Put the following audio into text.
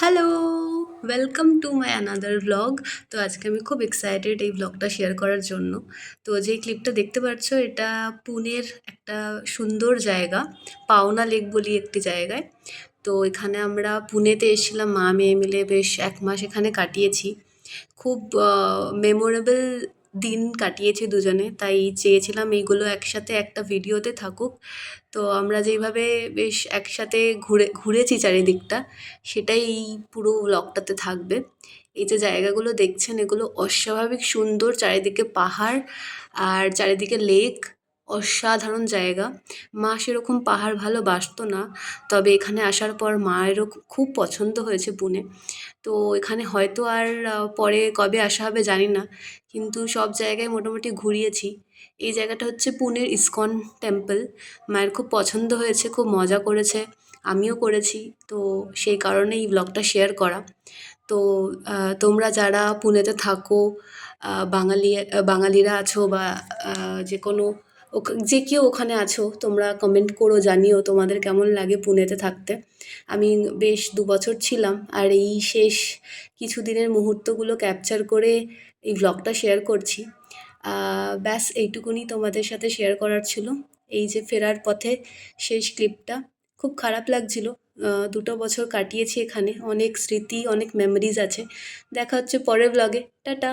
Hello! Welcome to my another vlog. তো আজকে আমি খুব এক্সাইটেড এই ভ্লগটা শেয়ার করার জন্য। তো যেই ক্লিপটা দেখতে পাচ্ছ এটা পুনের একটা সুন্দর জায়গা, পাওনা লেক বলি একটি জায়গায়। তো এখানে আমরা পুনেতে এসেছিলাম মা মেয়ে মিলে বেশ ১ মাস এখানে কাটিয়েছি। খুব মেমোরেবল দিন কাটিয়েছি দুজনে। তাই চেয়েছিলাম এইগুলো একসাথে একটা ভিডিওতে থাকুক। তো আমরা যেইভাবে বেশ একসাথে ঘুরেছি চারিদিকটা, সেটাই এই পুরো ভ্লগটাতে থাকবে। এই যে জায়গাগুলো দেখছেন এগুলো অস্বাভাবিক সুন্দর, চারিদিকে পাহাড় আর চারিদিকে লেক, অসাধারণ জায়গা। মা সেরকম পাহাড় ভালোবাসতো না, তবে এখানে আসার পর মায়েরও খুব পছন্দ হয়েছে পুনে। তো এখানে হয়তো আর পরে কবে আসা হবে জানি না, কিন্তু সব জায়গায় মোটামুটি ঘুরিয়েছি। এই জায়গাটা হচ্ছে পুনের ইসকন টেম্পল। মায়ের খুব পছন্দ হয়েছে, খুব মজা করেছে, আমিও করেছি। তো সেই কারণে এই ব্লগটা শেয়ার করা। তো তোমরা যারা পুনেতে থাকো, বাঙালিরা আছো বা যে কোনো যে কেউ ওখানে আছো, তোমরা কমেন্ট করো, জানিও তোমাদের কেমন লাগে পুনেতে থাকতে। আমি বেশ ২ বছর ছিলাম আর এই শেষ কিছুদিনের মুহূর্তগুলো ক্যাপচার করে এই ভ্লগটা শেয়ার করছি। ব্যাস এইটুকুনি তোমাদের সাথে শেয়ার করার ছিল। এই যে ফেরার পথে শেষ ক্লিপটা, খুব খারাপ লাগছিল। ২টো বছর কাটিয়েছি এখানে, অনেক স্মৃতি, অনেক মেমোরিজ আছে। দেখা হচ্ছে পরের ব্লগে। টাটা।